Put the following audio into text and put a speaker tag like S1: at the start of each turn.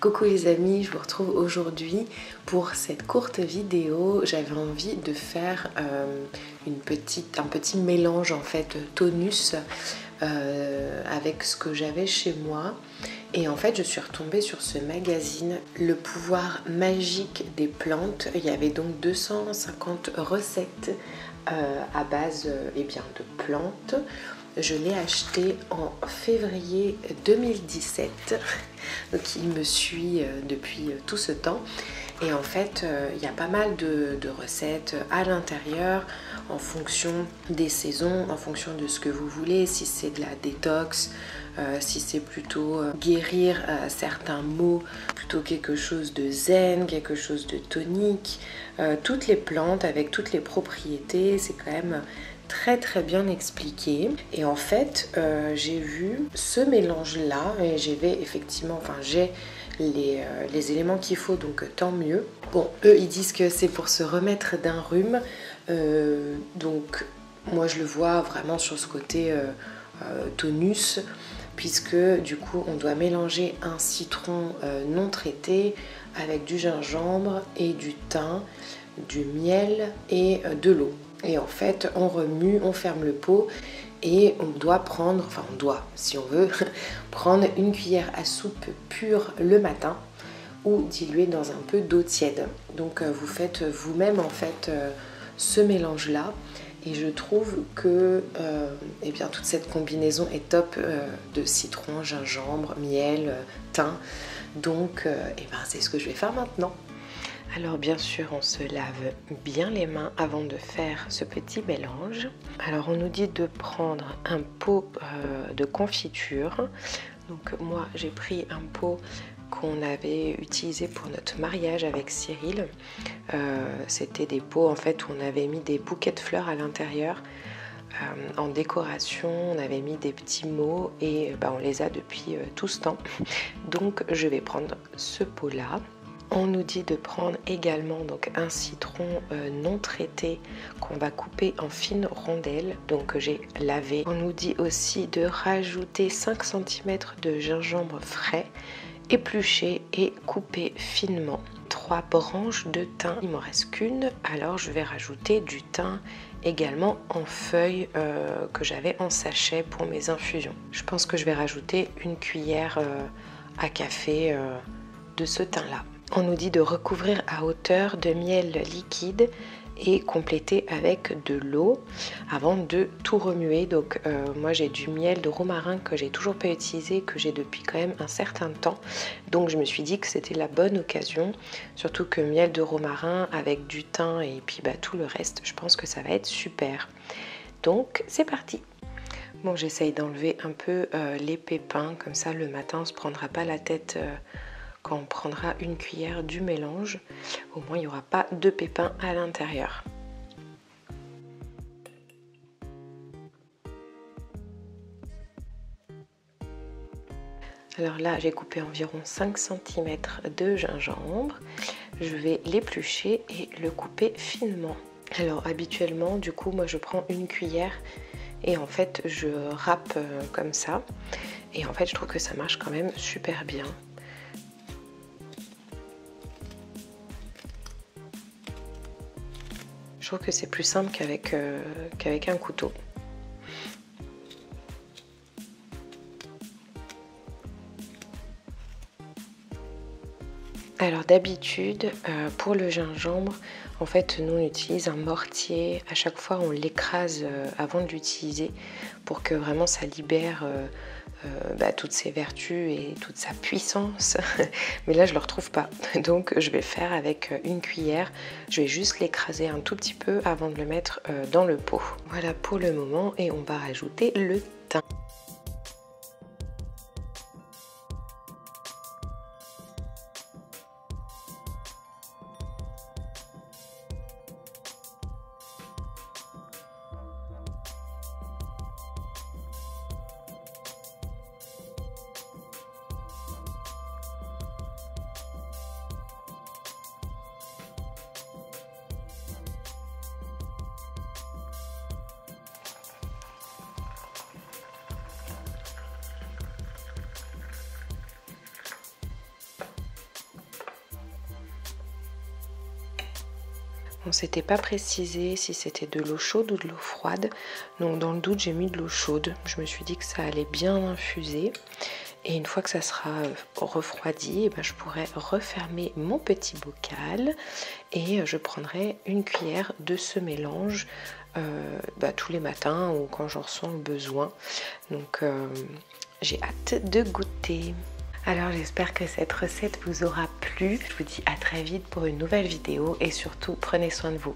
S1: Coucou les amis, je vous retrouve aujourd'hui pour cette courte vidéo. J'avais envie de faire un petit mélange en fait tonus avec ce que j'avais chez moi. Et en fait je suis retombée sur ce magazine Le pouvoir magique des plantes. Il y avait donc 250 recettes à base eh bien, de plantes. Je l'ai acheté en février 2017, donc il me suit depuis tout ce temps. Et en fait, il y a pas mal de recettes à l'intérieur en fonction des saisons, en fonction de ce que vous voulez, si c'est de la détox, si c'est plutôt guérir certains maux, plutôt quelque chose de zen, quelque chose de tonique. Toutes les plantes avec toutes les propriétés, c'est quand même très bien expliqué. Et en fait j'ai vu ce mélange là et j'ai les éléments qu'il faut, donc tant mieux. Bon, eux ils disent que c'est pour se remettre d'un rhume, donc moi je le vois vraiment sur ce côté tonus, puisque du coup on doit mélanger un citron non traité avec du gingembre et du thym, du miel et de l'eau. Et en fait, on remue, on ferme le pot et on doit prendre, si on veut, prendre une cuillère à soupe pure le matin ou diluée dans un peu d'eau tiède. Donc vous faites vous-même en fait ce mélange-là. Et je trouve que eh bien, toute cette combinaison est top de citron, gingembre, miel, thym. Donc eh ben, c'est ce que je vais faire maintenant. Alors bien sûr on se lave bien les mains avant de faire ce petit mélange. Alors on nous dit de prendre un pot de confiture. Donc moi j'ai pris un pot qu'on avait utilisé pour notre mariage avec Cyril. C'était des pots en fait où on avait mis des bouquets de fleurs à l'intérieur. En décoration on avait mis des petits mots et on les a depuis tout ce temps. Donc je vais prendre ce pot là. On nous dit de prendre également donc un citron non traité qu'on va couper en fines rondelles, donc j'ai lavé. On nous dit aussi de rajouter 5 cm de gingembre frais, épluché et coupé finement. 3 branches de thym, il m'en reste qu'une, alors je vais rajouter du thym également en feuilles que j'avais en sachet pour mes infusions. Je pense que je vais rajouter une cuillère à café de ce thym là. On nous dit de recouvrir à hauteur de miel liquide et compléter avec de l'eau avant de tout remuer. Donc moi j'ai du miel de romarin que j'ai toujours pas utilisé, que j'ai depuis quand même un certain temps. Donc je me suis dit que c'était la bonne occasion, surtout que miel de romarin avec du thym et puis tout le reste, je pense que ça va être super. Donc c'est parti. Bon, j'essaye d'enlever un peu les pépins, comme ça le matin on se prendra pas la tête quand on prendra une cuillère du mélange. Au moins il n'y aura pas de pépins à l'intérieur. Alors là j'ai coupé environ 5 cm de gingembre. Je vais l'éplucher et le couper finement. Alors habituellement du coup moi je prends une cuillère et en fait je râpe comme ça. Et en fait je trouve que ça marche quand même super bien. Je trouve que c'est plus simple qu'avec un couteau. Alors d'habitude, pour le gingembre, en fait, nous on utilise un mortier. À chaque fois, on l'écrase avant de l'utiliser pour que vraiment ça libère toutes ses vertus et toute sa puissance. Mais là je ne le retrouve pas, donc je vais faire avec une cuillère. Je vais juste l'écraser un tout petit peu avant de le mettre dans le pot. Voilà pour le moment, et on va rajouter le thym. On s'était pas précisé si c'était de l'eau chaude ou de l'eau froide. Donc dans le doute, j'ai mis de l'eau chaude. Je me suis dit que ça allait bien infuser. Et une fois que ça sera refroidi, je pourrai refermer mon petit bocal et je prendrai une cuillère de ce mélange tous les matins ou quand j'en ressens le besoin. Donc j'ai hâte de goûter. Alors j'espère que cette recette vous aura plu. Je vous dis à très vite pour une nouvelle vidéo et surtout prenez soin de vous.